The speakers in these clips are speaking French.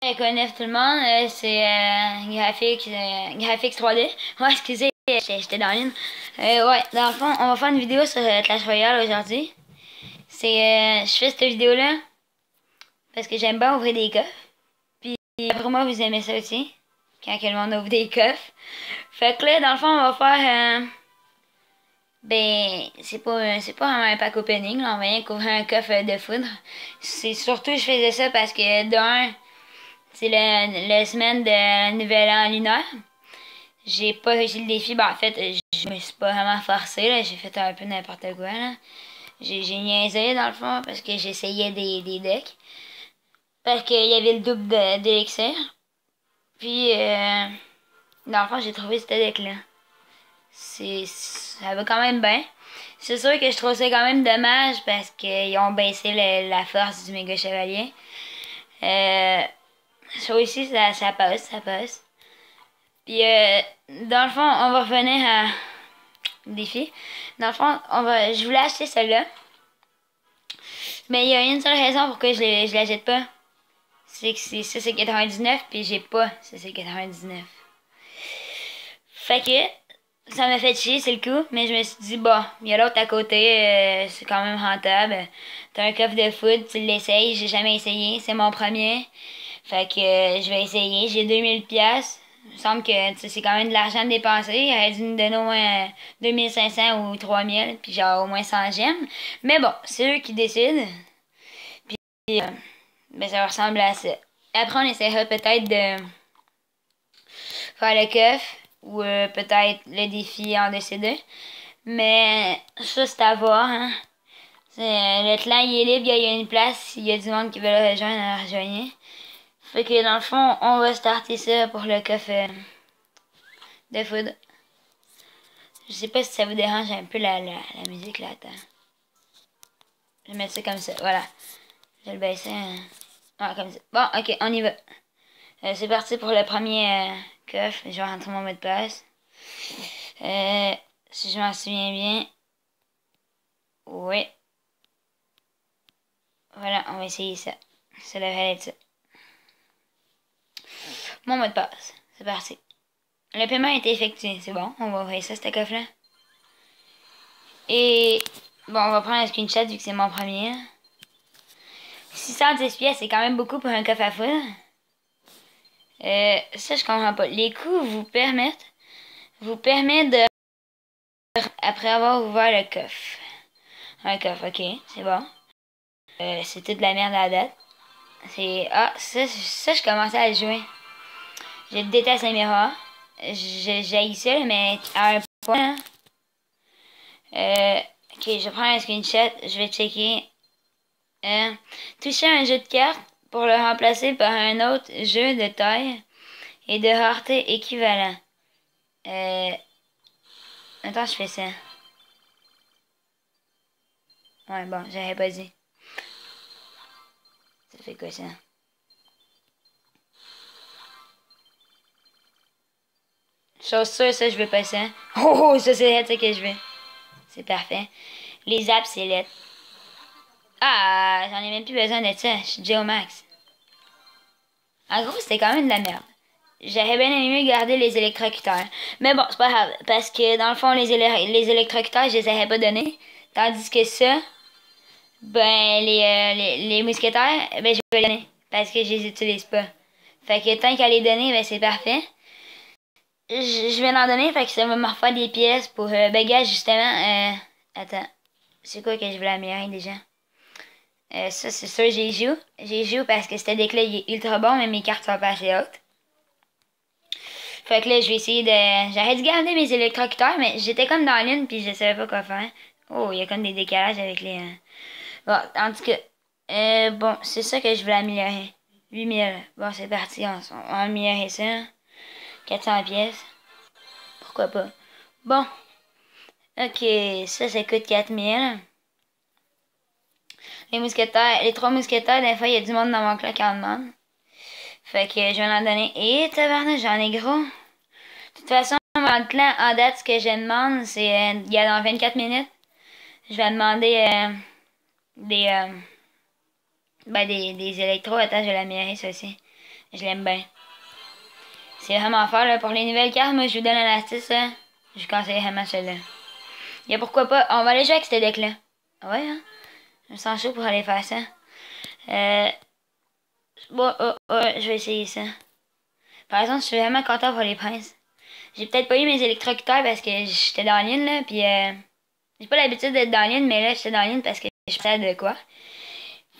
Connaître tout le monde, c'est Graphics 3D. Ouais, excusez, j'étais dans l'une. Ouais, dans le fond, on va faire une vidéo sur Clash Royale aujourd'hui. Je fais cette vidéo-là parce que j'aime bien ouvrir des coffres. Puis après moi, vous aimez ça aussi, quand que le monde ouvre des coffres. Fait que là, dans le fond, on va faire, c'est pas vraiment un pack opening, là, on va rien qu'ouvrir un coffre de foudre. C'est surtout, je faisais ça parce que d'un, c'est la semaine de Nouvel An lunaire. J'ai pas réussi le défi. Ben, en fait, je me suis pas vraiment forcée, là. J'ai fait un peu n'importe quoi, là. J'ai niaisé, dans le fond, parce que j'essayais des decks. Parce qu'il y avait le double d'élixir. Puis, dans le fond, j'ai trouvé ce deck-là. Ça va quand même bien. C'est sûr que je trouve ça quand même dommage parce qu'ils ont baissé la force du méga chevalier. Ça aussi, ça passe, ça passe. Puis, dans le fond, on va revenir à défi. Dans le fond, je voulais acheter celle-là. Mais il y a une seule raison pourquoi je la jette pas. C'est que c'est 99 puis j'ai pas c'est 99. Fait que ça m'a fait chier, c'est le coup. Mais je me suis dit, bon, il y a l'autre à côté, c'est quand même rentable. T'as un coffre de foot, tu l'essayes, j'ai jamais essayé, c'est mon premier. Fait que je vais essayer, j'ai 2000$. Il me semble que c'est quand même de l'argent de dépenser. Il aurait dû me donner au moins 2500 ou 3000, puis genre au moins 100 gemmes. Mais bon, c'est eux qui décident. Puis, ça ressemble à ça. Après, on essaiera peut-être de faire le coffre ou peut-être le défi en décider. Mais ça, c'est à voir. Hein. Le clan, il est libre, il y a une place. S'il y a du monde qui veut le rejoindre, on le rejoindre. Fait que dans le fond, on va starter ça pour le coffre de foudre. Je sais pas si ça vous dérange un peu la musique là. Attends. Je vais mettre ça comme ça. Voilà. Je vais le baisser. Ouais, comme ça. Bon, ok, on y va. C'est parti pour le premier coffre. Je vais rentrer mon mot de passe. Si je m'en souviens bien. Oui. Voilà, on va essayer ça. Ça devrait être ça. Mon mot de passe. C'est parti. Le paiement a été effectué. C'est bon. On va ouvrir ça, ce coffre-là. Et bon, on va prendre un screenshot vu que c'est mon premier. 610 pièces, c'est quand même beaucoup pour un coffre à foudre. Ça, je comprends pas. Les coûts vous permettent de, après avoir ouvert le coffre. Un coffre, ok, c'est bon. C'est toute de la merde à la date. Ça, je commençais à le jouer. Je déteste les miroirs. J'haïs ça, mais à un point. Ok, je prends un screenshot, je vais checker. Toucher un jeu de cartes pour le remplacer par un autre jeu de taille et de rareté équivalent. Attends, je fais ça. Ouais, bon, j'avais pas dit. Ça fait quoi ça? Chose sûre, ça, je veux pas ça. Oh, ça, c'est ça que je veux. C'est parfait. Les apps, c'est lettre. Ah, j'en ai même plus besoin de ça. Je suis déjà au max. En gros, c'était quand même de la merde. J'aurais bien aimé garder les électrocuteurs. Mais bon, c'est pas grave. Parce que dans le fond, les électrocuteurs, je les aurais pas donnés. Tandis que ça, ben, les mousquetaires, ben, je vais les donner. Parce que je les utilise pas. Fait que tant qu'à les donner, ben, c'est parfait. Je vais en donner, fait que ça va me refaire des pièces pour, ben, gars, justement, attends. C'est quoi que je voulais améliorer déjà? Ça, c'est sûr, j'ai joué. J'ai joué parce que c'était deck-là, il est ultra bon, mais mes cartes sont pas assez hautes. Fait que là, je vais essayer de... J'aurais dû garder mes électrocuteurs, mais j'étais comme dans l'une, puis je savais pas quoi faire. Oh, il y a comme des décalages avec les... Bon, en tout cas, bon, c'est ça que je voulais améliorer. 8000. Bon, c'est parti, on va améliorer ça. 400 pièces. Pourquoi pas. Bon. Ok, ça coûte 4000. Les trois mousquetaires, des fois, il y a du monde dans mon clan qui en demande. Fait que je vais en donner. Et tabarnak, j'en ai gros. De toute façon, dans le clan, en date, ce que je demande, c'est il y a dans 24 minutes. Je vais demander des, des électros. Attends, je vais l'améliorer, ça aussi. Je l'aime bien. C'est vraiment fort, là. Pour les nouvelles cartes, moi, je vous donne un astuce, là. Je vous conseille vraiment celle-là. Et pourquoi pas, on va aller jouer avec ce deck-là. Ouais, hein? Je me sens chaud pour aller faire ça. Bon, je vais essayer ça. Par exemple, je suis vraiment content pour les princes. J'ai peut-être pas eu mes électrocuteurs parce que j'étais dans l'une, là, puis j'ai pas l'habitude d'être dans l'une, mais là, j'étais dans l'une parce que je pensais de quoi.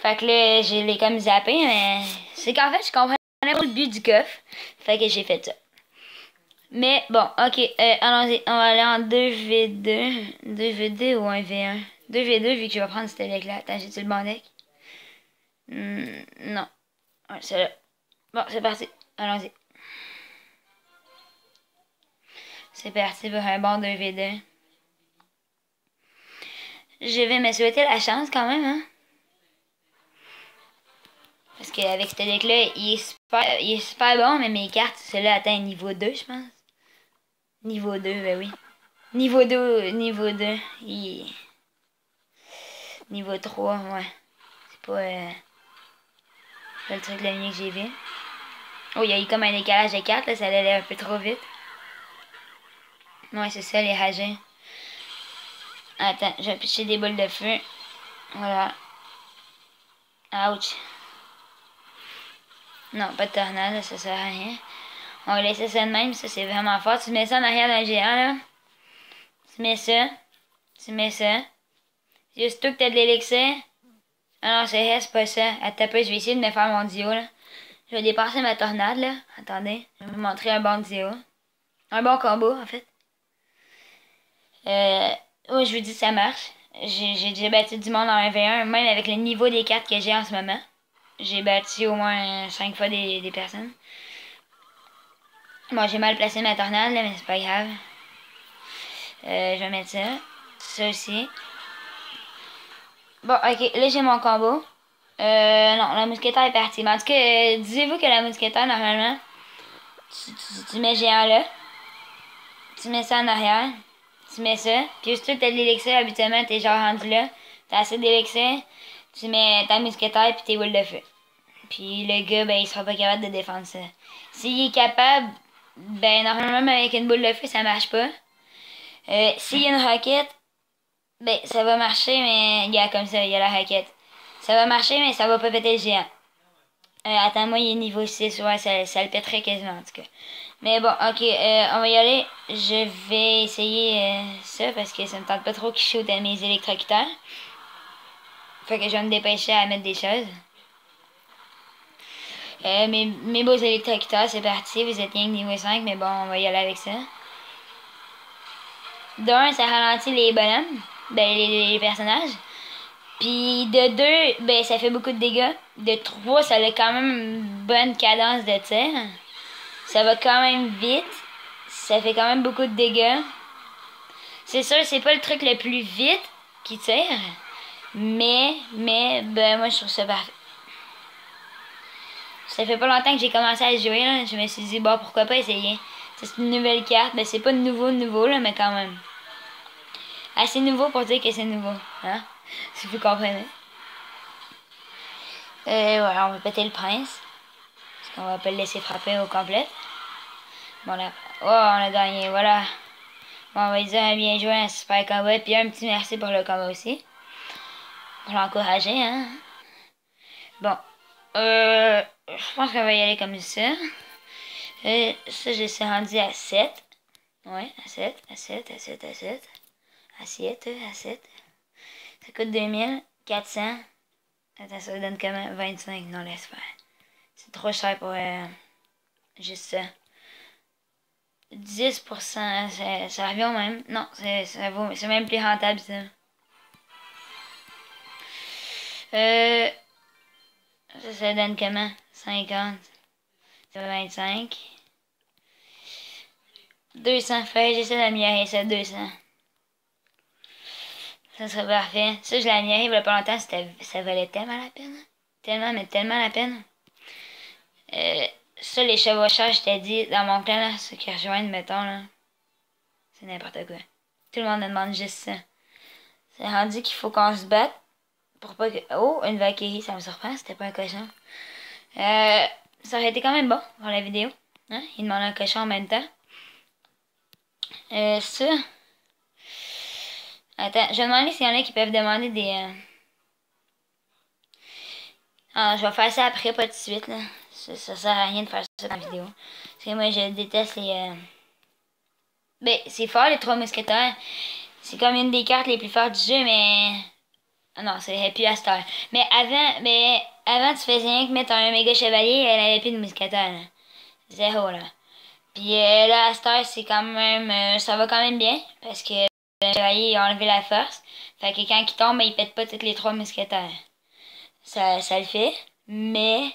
Fait que là, j'ai les comme zappé, mais c'est qu'en fait, je comprenais pas le but du coffre. Fait que j'ai fait ça. Mais bon, ok, allons-y. On va aller en 2v2. 2v2 ou 1v1? 2v2 vu que je vais prendre ce deck-là. Attends, j'ai-tu le bon deck? Non. Ouais, c'est là. Bon, c'est parti. Allons-y. C'est parti pour un bon 2v2. Je vais me souhaiter la chance quand même, hein. Parce qu'avec ce deck-là, il est super bon, mais mes cartes, celle-là atteint niveau 2, je pense. Niveau 2, ben oui. Niveau 2, niveau 2. Niveau 3, ouais. C'est pas le truc de la ligne que j'ai vu. Oh, il y a eu comme un décalage de cartes, là, ça allait un peu trop vite. Ouais, c'est ça, les ragés. Attends, je vais pitcher des boules de feu. Voilà. Ouch. Non, pas de tornade, ça sert à rien. On va laisser ça de même, ça c'est vraiment fort. Tu mets ça en arrière d'un géant, là. Tu mets ça. Tu mets ça. Juste tout que t'as de l'élixir. Ah non, c'est pas ça. Attends peu, je vais essayer de me faire mon dio, là. Je vais dépasser ma tornade, là. Attendez, je vais vous montrer un bon dio. Un bon combo, en fait. Oui, je vous dis, ça marche. J'ai déjà battu du monde en 1v1, même avec le niveau des cartes que j'ai en ce moment. J'ai battu au moins 5 fois des personnes. Bon, j'ai mal placé ma tornade, là, mais c'est pas grave. Je vais mettre ça. Ça aussi. Bon, ok, là j'ai mon combo. Non, la mousquetaire est partie. Mais en tout cas, disiez-vous que la mousquetaire, normalement, tu mets géant là. Tu mets ça en arrière. Tu mets ça. Puis juste que t'as de l'élixir, habituellement, t'es genre rendu là. T'as assez d'élixir. Tu mets ta mousquetaire puis tes boules de feu. Puis le gars, ben, il sera pas capable de défendre ça. S'il est capable, ben, normalement, avec une boule de feu, ça marche pas. S'il y a une roquette, ben, ça va marcher, mais, regarde, comme ça, il y a la roquette. Ça va marcher, mais ça va pas péter le géant. Attends, moi, il est niveau 6, ouais, ça le pèterait quasiment, en tout cas. Mais bon, ok, on va y aller. Je vais essayer ça, parce que ça me tente pas trop qu'il shoot à mes électrocuteurs. Fait que je vais me dépêcher à mettre des choses. Mes beaux électrocuteurs, c'est parti. Vous êtes rien que niveau 5, mais bon, on va y aller avec ça. De 1, ça ralentit les bonhommes, ben les personnages. Puis de 2, ben ça fait beaucoup de dégâts. De 3, ça a quand même une bonne cadence de tir. Ça va quand même vite. Ça fait quand même beaucoup de dégâts. C'est sûr, c'est pas le truc le plus vite qui tire. Mais, ben moi je trouve ça parfait. Ça fait pas longtemps que j'ai commencé à jouer, là. Je me suis dit, bon, pourquoi pas essayer. C'est une nouvelle carte. Ben, c'est pas nouveau, là, mais quand même. Assez nouveau pour dire que c'est nouveau. Hein? Si vous comprenez. Voilà, on va péter le prince. Parce qu'on va pas le laisser frapper au complet. Bon, là. Oh, on a gagné, voilà. Bon, on va lui dire un bien joué, un super combat. Puis un petit merci pour le combat aussi. Pour l'encourager, hein. Bon. Je pense qu'on va y aller comme ça. Ça, je suis rendu à 7. Ouais, à 7, à 7, à 7, à 7. Assiette, à 7. Ça coûte 2400. Attends, ça donne comment? 25. Non, laisse faire. C'est trop cher pour juste ça. 10%, ça revient au même. Non, c'est même plus rentable, ça. Ça donne comment? 50. Ça fait 25. 200 feuilles, j'essaie d'améliorer ça, 200. Ça serait parfait. Ça, je l'ai amélioré il y a pas longtemps, ça valait tellement la peine. Tellement, mais tellement la peine. Ça, les chevaucheurs, je t'ai dit, dans mon clan, là, ceux qui rejoignent, mettons, là, c'est n'importe quoi. Tout le monde me demande juste ça. C'est rendu qu'il faut qu'on se batte pour pas que... Oh, une Valkyrie, ça me surprend, c'était pas un cochon. ça aurait été quand même bon pour la vidéo. Hein? Il demande un cochon en même temps. Ça. Attends, je vais demander s'il y en a qui peuvent demander des... Ah, je vais faire ça après, pas tout de suite, là. Ça sert à rien de faire ça dans la vidéo. Parce que moi, je déteste les... Ben, c'est fort, les 3 mousquetaires. C'est comme une des cartes les plus fortes du jeu, mais... Ah non, c'est plus à cette heure. Mais avant, tu faisais rien que mettre un méga chevalier, elle avait plus de mousquetaires, là. Zéro, là. Puis là, à cette heure, c'est quand même... ça va quand même bien, parce que le chevalier, il a enlevé la force. Fait que quand il tombe, ben, il pète pas toutes les 3 mousquetaires. Ça le fait, mais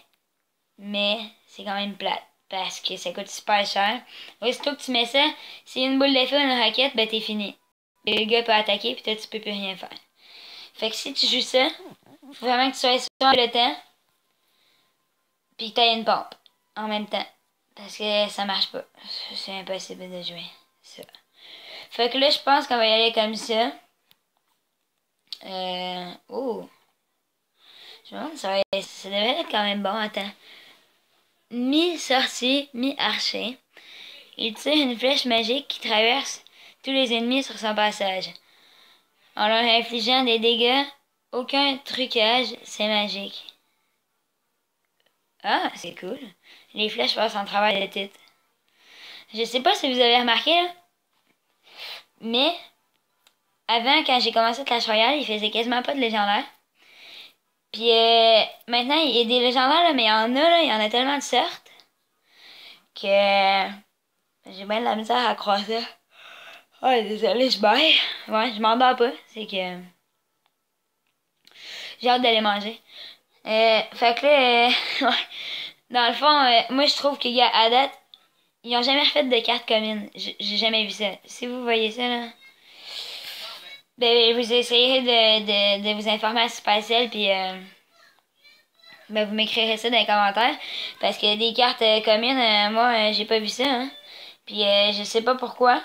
c'est quand même plate. Parce que ça coûte super cher. Aussitôt que tu mets ça, si une boule de feu ou une raquette, ben t'es fini. Le gars peut attaquer, puis toi, tu peux plus rien faire. Fait que si tu joues ça, faut vraiment que tu sois sur le temps, puis que t'aies une pompe en même temps. Parce que ça marche pas. C'est impossible de jouer ça. Fait que là, je pense qu'on va y aller comme ça. Oh. Je me demande, ça devrait être quand même bon. Attends. Mi-sorcier, mi-archer. Il tire une flèche magique qui traverse tous les ennemis sur son passage. En leur infligeant des dégâts, aucun trucage, c'est magique. Ah, c'est cool. Les flèches passent en travers de tête. Je sais pas si vous avez remarqué, là, mais avant, quand j'ai commencé Clash Royale, il faisait quasiment pas de légendaire. Puis maintenant, il y a des légendaires, là, mais il y en a, là, il y en a tellement de sortes que j'ai bien de la misère à croire ça. Oh, désolé, je baille. Ouais, je m'endors pas. C'est que j'ai hâte d'aller manger. Fait que là, ouais. Dans le fond, moi je trouve qu'il y a à date, ils ont jamais refait de cartes communes. J'ai jamais vu ça. Si vous voyez ça, là, ben vous essayerez de vous informer à Supercell, puis ben vous m'écrirez ça dans les commentaires. Parce que des cartes communes, moi j'ai pas vu ça, hein. Puis je sais pas pourquoi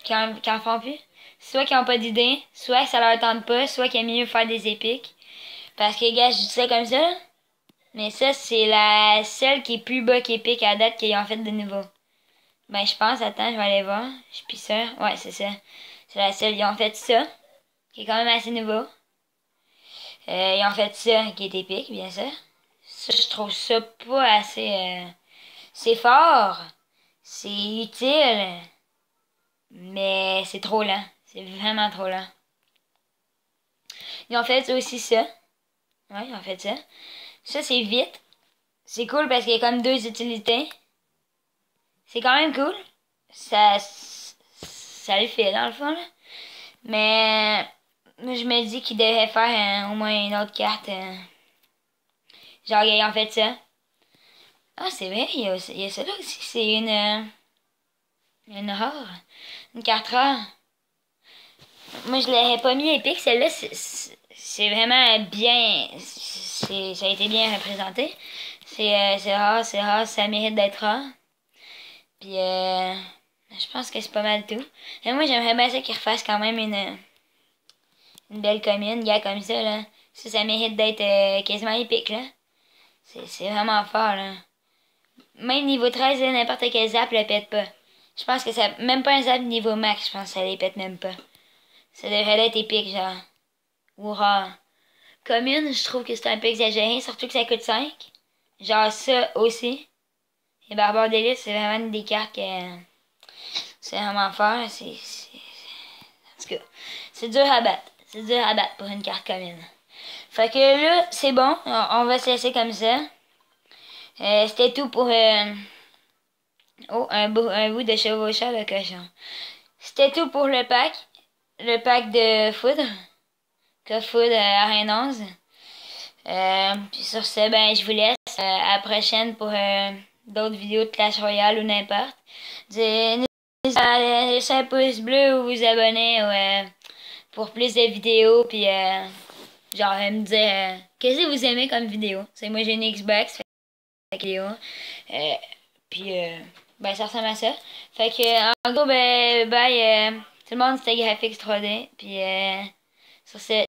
qu'ils en font plus. Soit qu'ils ont pas d'idée, soit que ça leur tente pas, soit qu'il est mieux faire des épiques. Parce que, gars, je dis ça comme ça, là. Mais ça, c'est la seule qui est plus bas qu'épique à date qu'ils ont fait de nouveau. Ben, je pense, attends, je vais aller voir. Je suis plus sûre. Ouais, c'est ça. C'est la seule. Ils ont fait ça, qui est quand même assez nouveau. Ils ont fait ça, qui est épique, bien sûr. Ça, je trouve ça pas assez... c'est fort. C'est utile. Mais c'est trop lent. C'est vraiment trop lent. Ils ont fait aussi ça. Ouais, ils ont fait ça. Ça, c'est vite. C'est cool parce qu'il y a comme 2 utilités. C'est quand même cool. Ça le fait, dans le fond, là. Mais je me dis qu'il devrait faire au moins une autre carte. Genre, ils ont fait ça. Ah, c'est vrai, il y a ça là aussi. C'est une rare. Une carte rare. Moi, je l'aurais pas mis épique. Celle-là, c'est vraiment bien. Ça a été bien représenté. C'est rare, ça mérite d'être rare. Puis, je pense que c'est pas mal tout. Et moi, j'aimerais bien ça qu'ils refassent quand même une belle commune, gars, comme ça, là. Ça mérite d'être quasiment épique, là. C'est vraiment fort, là. Même niveau 13, là, n'importe quel zap le pète pas. Je pense que ça... Même pas un zap niveau max, je pense que ça les pète même pas. Ça devrait être épique, genre. Ou rare. Commune, je trouve que c'est un peu exagéré, surtout que ça coûte 5. Genre ça aussi. Et Barbare d'élite, c'est vraiment des cartes que... C'est vraiment fort, en tout cas, c'est dur à battre. C'est dur à battre pour une carte commune. Fait que là, c'est bon. On va se laisser comme ça. C'était tout pour... Oh, un bout de chevaucheur de cochon. C'était tout pour le pack. Le pack de foudre. Que foudre à Reine 11. Puis sur ce, ben, je vous laisse. À la prochaine pour d'autres vidéos de Clash Royale ou n'importe. N'hésitez pas à laisser un pouce bleu ou vous abonner pour plus de vidéos. Puis genre me dire qu'est-ce que vous aimez comme vidéo. C'est moi j'ai une Xbox. Fait que vidéo. Puis ben ça ressemble à ça. Fait que en gros ben bye tout le monde c'était Graphics 3D. Puis sur ce.